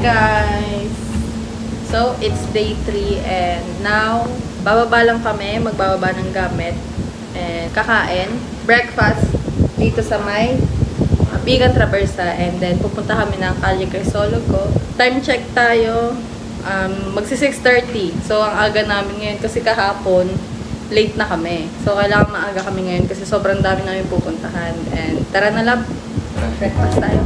guys! So, it's day 3 and now, bababa lang kami, magbababa ng gamit and kakain. Breakfast dito sa may Bigan Traversa and then pupunta kami ng Calle Crisologo. Time check tayo, magsi 6:30. So, ang aga namin ngayon kasi kahapon, late na kami. So, kailangan maaga kami ngayon kasi sobrang dami namin pupuntahan. And tara na lang, breakfast tayo.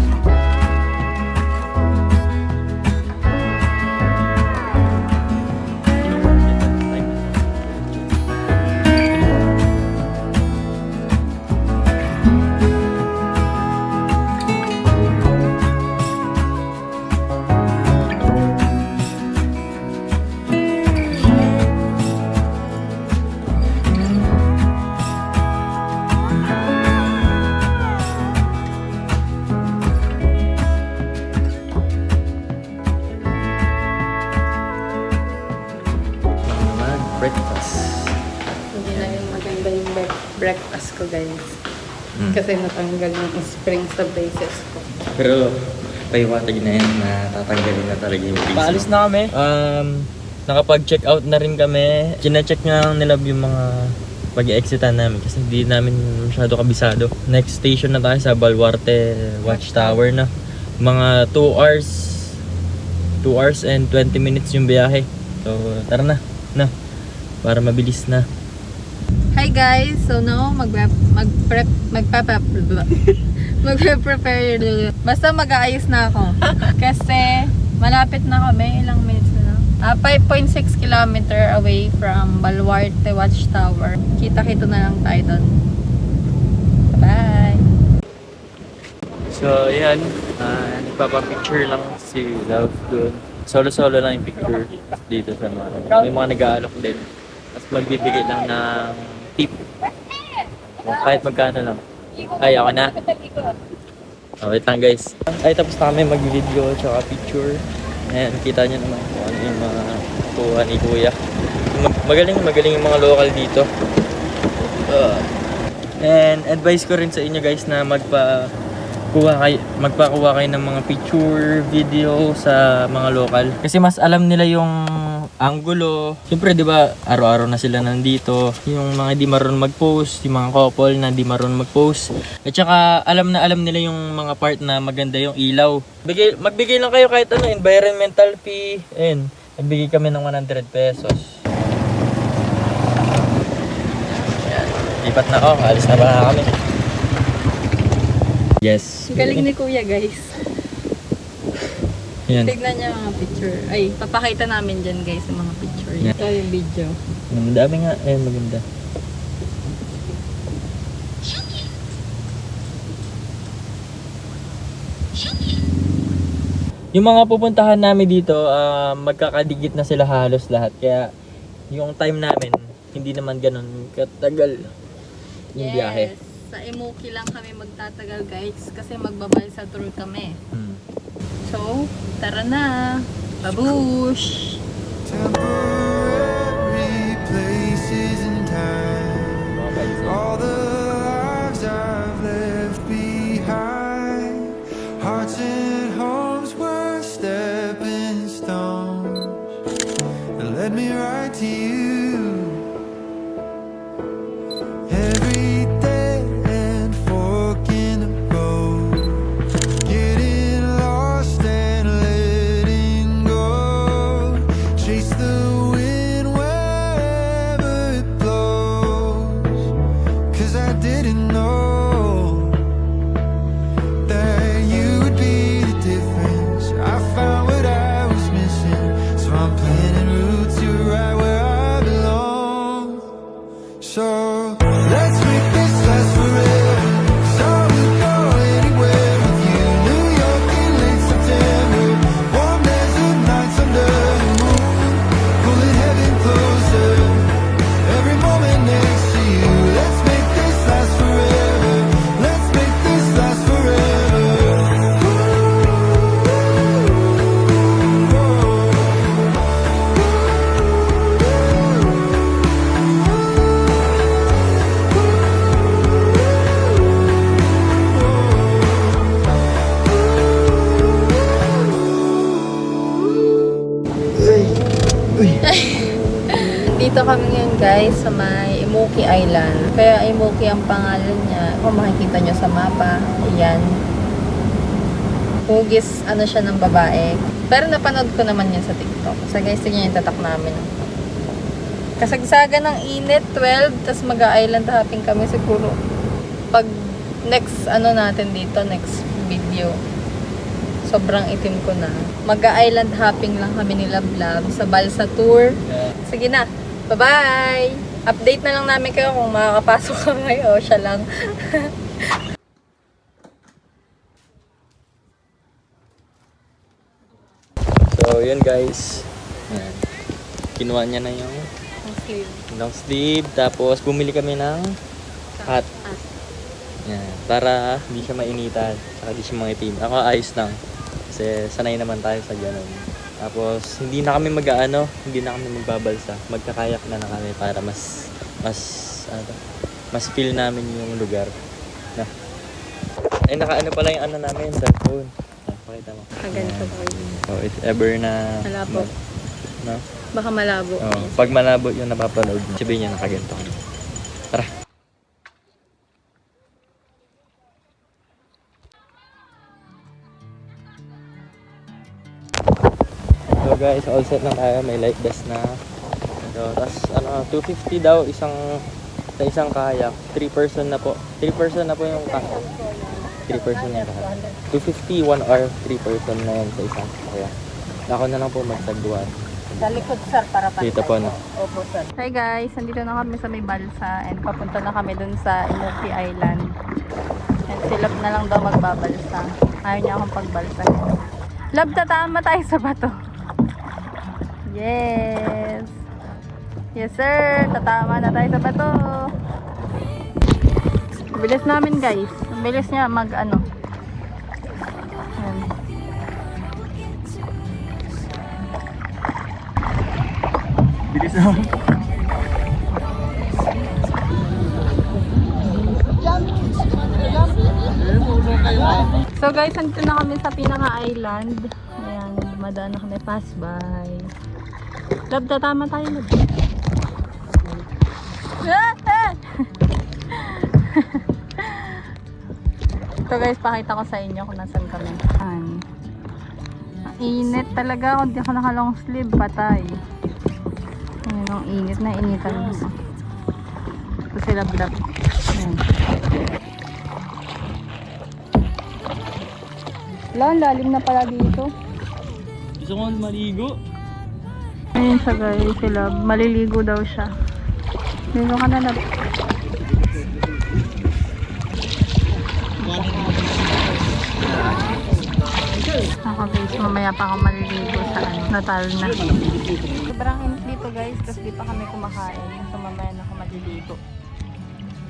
Breakfast. Hindi na yung maganda yung breakfast ko, guys. Kasi natanggal yung spring sa braces ko. Pero paiwatag na yan na tatanggalin na talaga yung face. Paalis na kami. Nakapag-check out na rin kami. Gina-check na nila yung mga pag-exitan namin kasi hindi namin masyado kabisado. Next station na tayo sa Baluarte Watchtower na. Mga 2 hours and 20 minutes yung biyahe. So tara na. Para mabilis na. Hi guys! So now, magpe-prepare. Basta mag-aayos na ako. Kasi malapit na kami. Ilang minutes na lang. 5.6 kilometer away from Baluarte Watchtower. Kita-kita na lang tayo doon. Bye! So yan, nagpapapicture lang si Love doon. Solo-solo lang yung picture dito sa mga. May mga nag-aalok din. Tapos magbibigay lang ng tip. Kahit magkano lang. Ay, ako na. Wait lang guys. Ay, tapos na kami mag-video tsaka picture. Ayan, kita nyo naman kung ano yung mga kuha ni Kuya. Magaling yung mga local dito. And advice ko rin sa inyo guys na magpakuha kayo ng mga picture, video sa mga local. Kasi mas alam nila yung angulo. Siyempre, di ba, araw-araw na sila nandito. Yung mga di marunong mag-post, yung mga couple na di marunong mag-post. At saka, alam nila yung mga part na maganda yung ilaw. Magbigay lang kayo kahit ano, environmental fee. Ayun, nagbigay kami ng 100 pesos. Ayan, lipat na ako. Alis na ba kami? Yes. Galing ni Kuya, guys. Yan. Tignan niya mga picture. Ay, papakita namin dyan, guys, yung mga picture. Yeah. Ito yung video. Ang dami nga. Ayun, maganda. Yung mga pupuntahan namin dito, magkakadigit na sila halos lahat. Kaya yung time namin, hindi naman ganun katagal yung biyahe. Sa Imuki lang kami magtatagal, guys, kasi magbabay sa tour kami. So, tara na! Babush! Temporary places in time, all the lives I've left behind, hearts and homes were stepping stones that led me right to you. Every day and fork in the road, getting lost and letting go, chase the wind wherever it blows, 'cause I didn't know that you would be the difference. I found what I was missing, so I'm planting roots to right where I belong. So let's make this last forever, 'cause I would go anywhere with you. New York in late September, warm desert nights under the moon, pulling heaven closer, every moment next to you. Let's make this last forever, let's make this last forever. guys sa may Imuki Island. Kaya Imuki ang pangalan niya. Kung makikita nyo sa mapa, ayan. Hugis, ano siya ng babae. Pero napanood ko naman yan sa TikTok. So guys, tingnan yung tatak namin. Kasagsagan ng init, 12, tas mag-island hopping kami siguro. Pag next, ano natin dito, next video. Sobrang itim ko na. Mag-island hopping lang kami ni Lablab sa Balsa Tour. Sige na. Bye-bye! Update na lang namin kayo kung makakapasok kami o siya lang. So, yun guys. Yan. Kinuha niya na yung long sleeve. Tapos, bumili kami ng hat. Yan. Para hindi siya mainitan. Saka hindi siya mangitim. Ako ayos lang. Kasi sanay naman tayo sa ganun. Tapos, hindi na kami hindi na kami magbabalsa. Magkakayak na kami para mas feel namin yung lugar. Na. Ay, nakaano pala yung ano namin, cellphone. Pakita mo. Ganito po yun. So, if ever na... Malabo. No? Baka malabo. Oh, pag malabo yung napapanood mo, sabihin niya nakaganto. Tara! So guys, all set na tayo. May light vest na. So, tas $250 daw sa isang kayak. 3 person na po. 3 person na po yung kayak. 3 person na lahat. 250, 1 hour, 3 person na yan sa isang kayak. Ako na lang po magsagduan. Sa likod, sir, para Dito po, no? Opo, sir. Hi guys, nandito na kami sa may balsa and papunta na kami dun sa Imuki Island. And silap na lang daw magbabalsa. Ayaw niya akong pagbalsa. Love, tatama tayo sa bato. Yes! Yes, sir! Tatama na tayo sa bato. Bilis namin, guys. Ang bilis niya mag-ano. Ayan. Bilis naman. So guys, nandito na kami sa pinaka-island. Ayan, dumadaan na kami pass by. Love, tatama tayo, love. So guys, pakita ko sa inyo kung nasan kami. Ayan. Ang init talaga. Kung di ako naka long sleeve, patay. Ayan, ang init na initan mo. Ito sila vlog. Ayan. Wala, ang lalim na pala dito. Gusto ko maligo. Ayun siya guys, sila. Maliligo daw siya. Ligo ka na, love. Ako guys, mamaya pa ako maliligo sa Natal na. Sobrang init dito guys, kasi di pa kami kumakain. So mamaya na ako maliligo.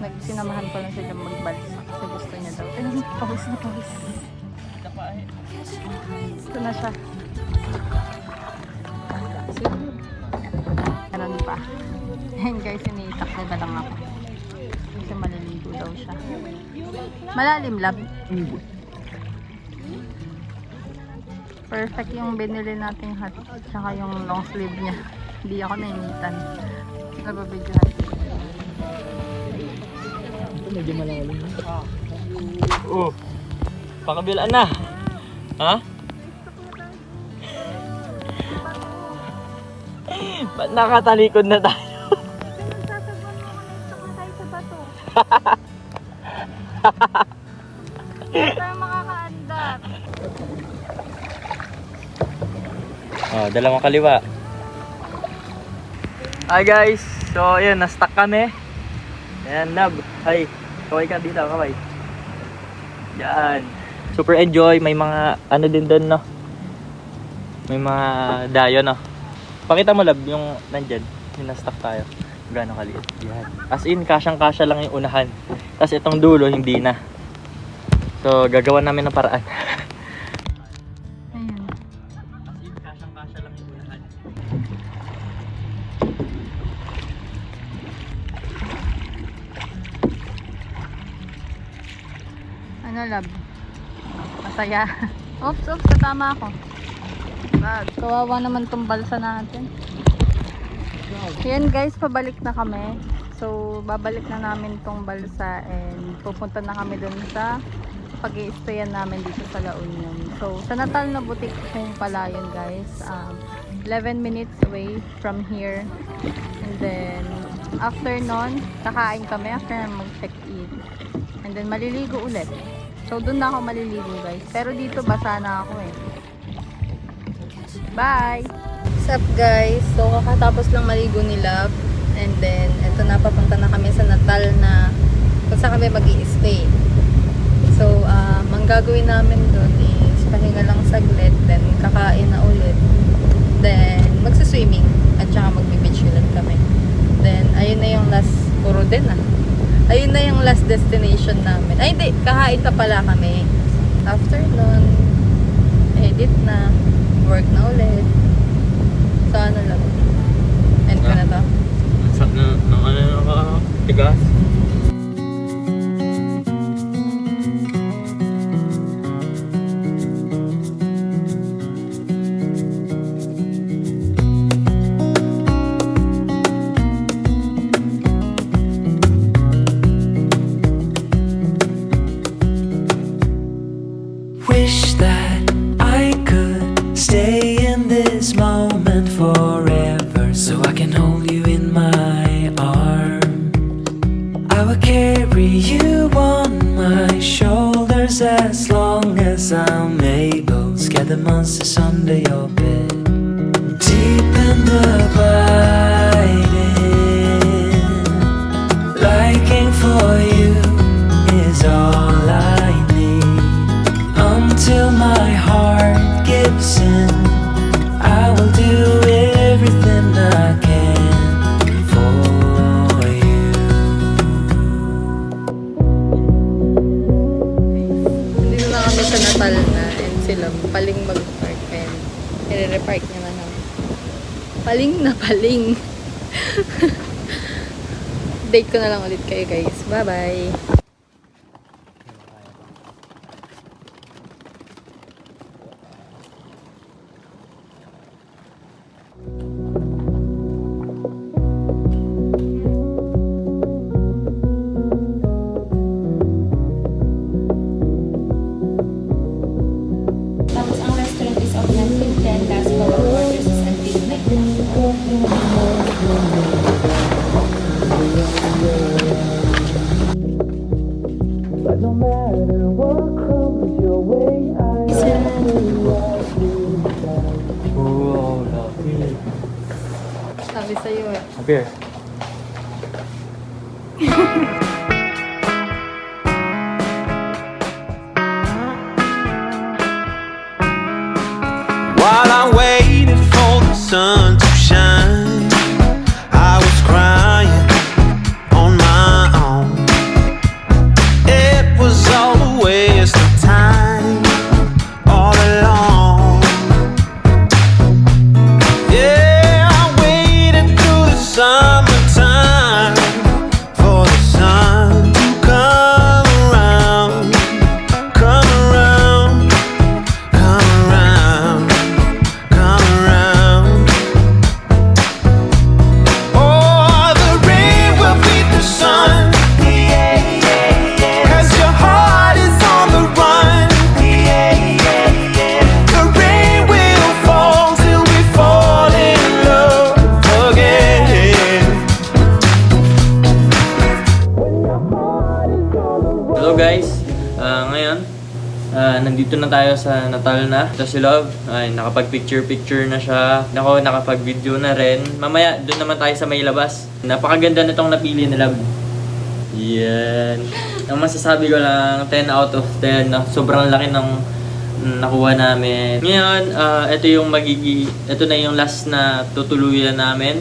Nagsinamahan ko lang sila magbalsa kasi gusto niya daw. Ayun, pawis na pawis. Ito na siya. Ganun pa. Ayun guys, iniitak na lang ako. Kasi maliligo daw siya. Malalim, love. Perfect yung binili nating hat. Tsaka yung long sleeve niya. Hindi ako nainitan. Nababigyan. Ito medyo malalim. Oh! Pakabilaan na! Ha? Ba't nakatalikod na tayo? Tayo makakaandar. Oh, dalawang kaliwa. Hi guys! So, ayun, na-stuck kami. Ayan, Nab. Hi. Kaway ka dito, kaway. Yan. Super enjoy. May mga, ano din doon, no? May mga dayo, no? Pakita mo, Lab, yung nandyan. Yung na-stuck tayo. Gano'ng kaliit. Yan. As in, kasyang-kasya lang yung unahan. Tapos itong dulo, hindi na. So, gagawa namin ng paraan. Ayan. As in, kasyang-kasya lang yung unahan. Ano, love? Masaya. Oops, tatama ako. Kawawa naman tong balsa natin. Ayan guys, pabalik na kami. So, babalik na namin tong balsa and pupunta na kami dun sa pag-i-stayan namin dito sa La Union. So, sa Natal na Boutique kung pala yun guys. 11 minutes away from here. And then, after nun, kakain kami after na mag-check-in. And then, maliligo ulit. So, dun na ako maliligo guys. Pero dito, basa na ako eh. Bye! What's up guys? So, kakatapos lang maligo ni Love. And then, eto na, papunta na kami sa Natal na kung saan kami mag-i-stay. So, ang gagawin namin doon is pahinga lang saglit, then kakain na ulit. Then, magsiswimming at saka magbe-beach ulit kami. Then, ayun na yung last, puro din ayun na yung last destination namin. Ay, hindi, kakain pa pala kami. After nun, edit na, work na ulit. So, ano lang. End ko na to. Tigas. Wish that I could stay in this moment forever, so I can hold you in my arms. I will carry you on my shoulders as long as I'm able. Scare the monsters under your bed. Deep in the biting, liking for you is all I need. Until my heart gives in, I will do everything I can for you. Dito na kami sa Natal na and sila paling mag-park and i-repark niya na namin. Paling na paling. Date ko na lang ulit kayo guys. Bye-bye! Tapos ang restaurant is open until 10, last call of orders is until 9. But no matter what comes your way, I Oh, lovely. Sabi sa'yo eh. Beer. While I waited for the sun to shine, I was crying on my own. It was all a waste of time, all along. Yeah, I waited through the summertime for the sun to come around, come around, come around, come around. Oh, the rain will beat the sun, 'cause your heart is on the run. The rain will fall till we fall in love again. Hello guys, ngayon nandito na tayo sa Natal na. Ito si Love, ay nakapag-picture na siya. Nako, nakapag-video na rin. Mamaya, doon naman tayo sa may labas. Napakaganda nitong napili ni Love. Yan. Ang masasabi ko lang, 10 out of 10. Sobrang laki ng nakuha namin. Ngayon, ito na yung last na tutuluyan namin.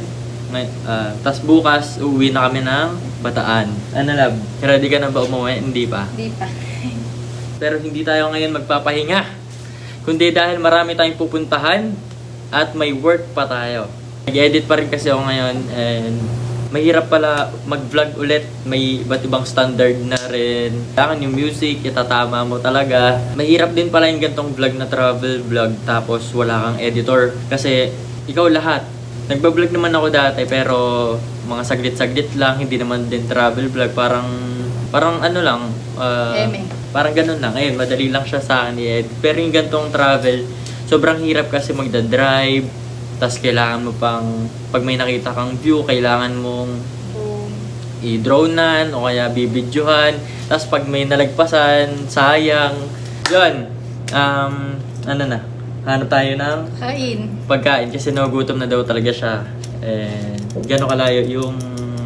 Tapos bukas, uuwi na kami ng Bataan. Ano Love? Ready ka na ba umuwi? Hindi pa. Di pa. Pero hindi tayo ngayon magpapahinga. Kundi dahil marami tayong pupuntahan at may work pa tayo. Nag-edit pa rin kasi ako ngayon and mahirap pala mag-vlog ulit. May iba't ibang standard na rin. Kailangan yung music, itatama mo talaga. Mahirap din pala yung gantong vlog na travel vlog tapos wala kang editor. Kasi ikaw lahat. Nagbablog naman ako dati pero mga saglit-saglit lang, hindi naman din travel vlog, parang ano lang, Eme. parang ganun lang. Ayun, madali lang siya sa akin i-edit. Pero yung gantong travel, sobrang hirap kasi magda-drive, tas kailangan mo pang, pag may nakita kang view, kailangan mong i-dronean o kaya bibidyohan. Tas pag may nalagpasan, sayang. Yun, ano na, hanap tayo ng Kain. pagkain kasi nagugutom na daw talaga siya. And gano'ng kalayo yung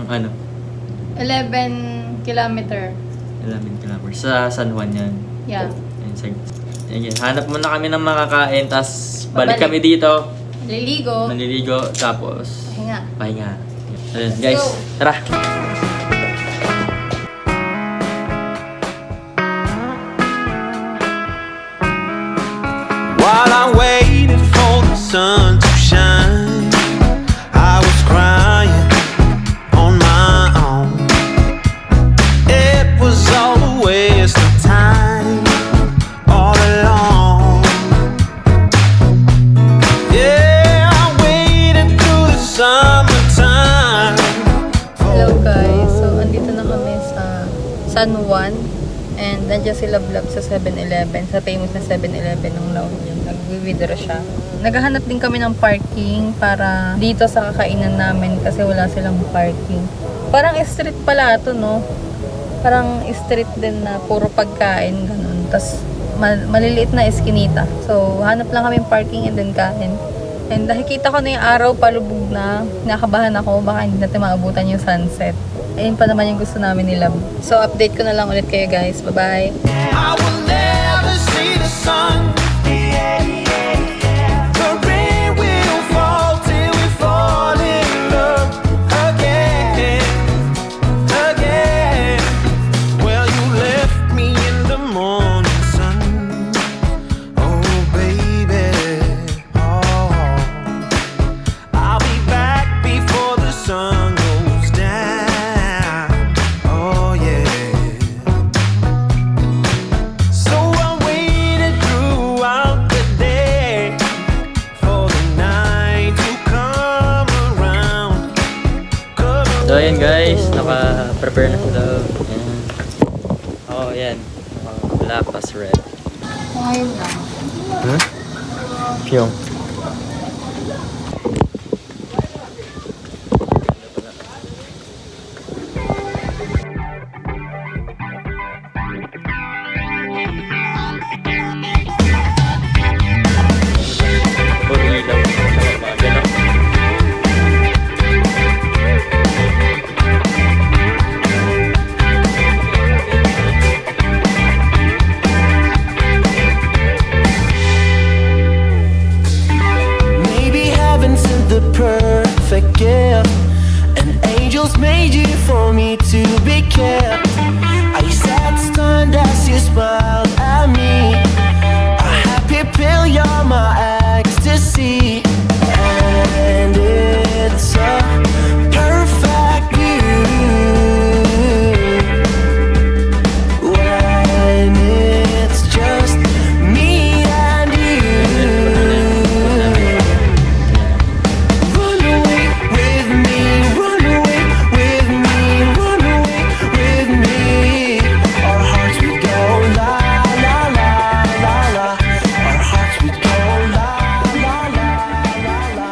ano, 11 kilometer. 11 kilometers sa San Juan yan. Yeah. Yan. Hanap muna kami ng makakain, tas balik Babalik. kami dito, Liligo. manliligo, tapos Pahinga. pahinga. Ayun, guys, go. tara! While I waited for the sun to shine, I was crying on my own. It was all a waste of time, all along. Yeah, I waited through the summertime. Hello guys. So, andito na kami sa San Juan. And nandiyan si Love sa 7-Eleven. Sa famous na 7-Eleven ng La Union. Nag-withdraw siya. Naghahanap din kami ng parking para dito sa kakainan namin kasi wala silang parking. Parang street pala ito, no? Parang street din na puro pagkain, ganun. Tapos maliliit na eskinita. So, hanap lang kami parking and then kain. And nakikita ko na yung araw palubog na. Nakabahan ako, baka hindi natin maabutan yung sunset. Ayun pa naman yung gusto namin ni Love. So, update ko na lang ulit kayo guys. Bye-bye! I will never see the sun. The rain will fall till we fall in love again, again. Well, you left me in the morning sun. Oh, baby. Oh, I'll be back before the sun goes down. Oh, yeah. So I waited throughout the day for the night to come around. So ayan guys, naka-prepare na sila. Ayan. Oh, yan. Lapas red. Ngayon lang. Pyong. Puro ilaw. Mga ganun. Maybe heaven sent the perfect gift, and angels made you for me to be kept. I sat stunned as you smiled at me. A happy pill, you're my ecstasy, and it's a perfect view when it's just me and you. Run away with me, run away with me, run away with me. Our hearts would go la la la la la. Our hearts would go la la la la la.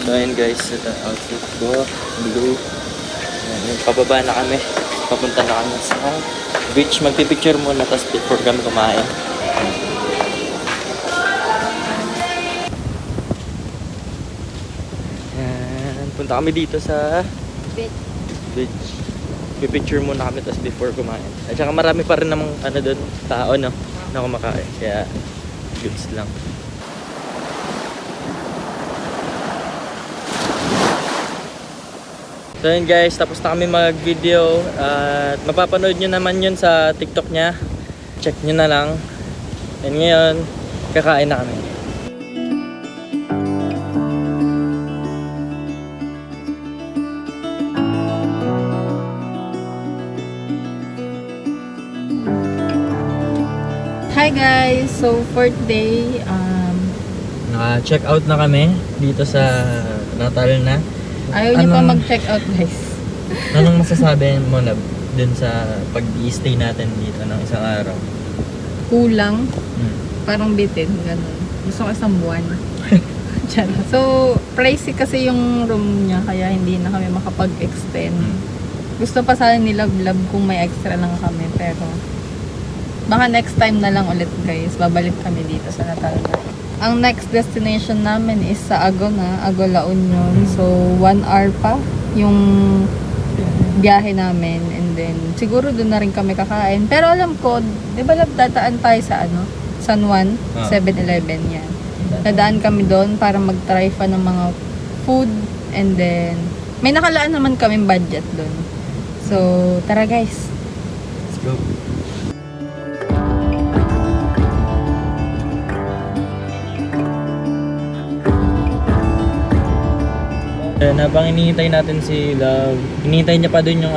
So ayun guys, ito ang outfit ko, blue. Ayan, pababa na kami. Papunta na kami sa beach. Magpipicture muna, tapos before kami kumain. Ayan, punta kami dito sa beach. Pipicture muna kami, tapos before kumain. At saka marami pa rin namang ano doon, tao no, na kumakain. Kaya goods lang. So yun guys, tapos na kami mag-video at mapapanood nyo naman yun sa TikTok niya. Check nyo na lang. And ngayon, kakain na kami. Hi guys! So for today, Naka-check out na kami dito sa Natal na. ayaw niyo pa Anong- mag-check out guys. Anong masasabi mo na dun sa pag-i-stay natin dito ng isang araw? Kulang, Hmm. parang bitin, ganun. Gusto ko isang buwan. Charot. So, pricey kasi yung room niya, kaya hindi na kami makapag-extend. Gusto pa sana nilab-lab kung may extra lang kami, pero baka next time na lang ulit guys, babalik kami dito sa Natal na. Ang next destination namin is sa Agona, La Union. So, 1 hour pa yung biyahe namin. And then, siguro doon na rin kami kakain. Pero alam ko, di ba dataan tayo sa San Juan, 7-Eleven yan. Nadaan kami doon para mag-try pa ng mga food. And then, may nakalaan naman kaming budget doon. So, tara guys. Let's go. Habang hinihintay natin si Love, hinihintay niya pa dun yung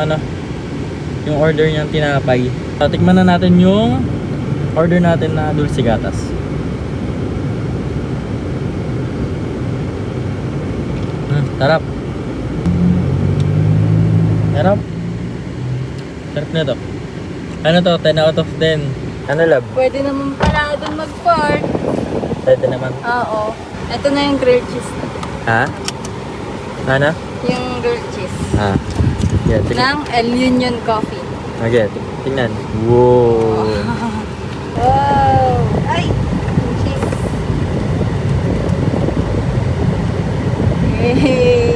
yung order niyang tinapay. Tikman na natin yung order natin na dulce gatas. Sarap. Sarap. Sarap na to. Ano to? 10 out of 10. Ano, Love? Pwede naman pala doon mag-park. Pwede naman. Oo. Ito na yung grilled cheese. Ha? Ano? Yung grilled cheese. Yeah, tingnan. Ng El Union Coffee. Okay, tingnan. Wow. Wow! Ay! Cheese. Yay!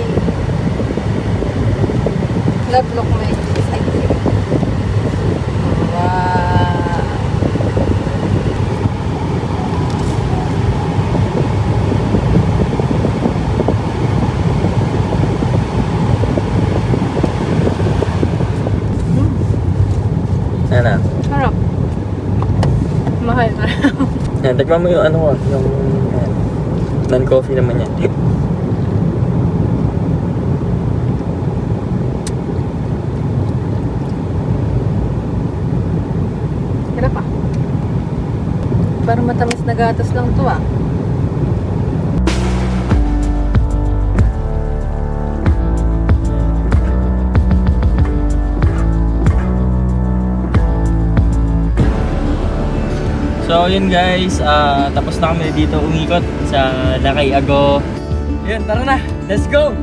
Look my cheese. Ay, sige. Wow! Ano? Harap. Mahal na. Yan, tikman mo yung yung non-coffee naman yan. Hirap ah. Parang matamis na gatas lang to ah. So yun guys, tapos na kami dito umikot sa Lakay Ago. Yun, tara na, let's go!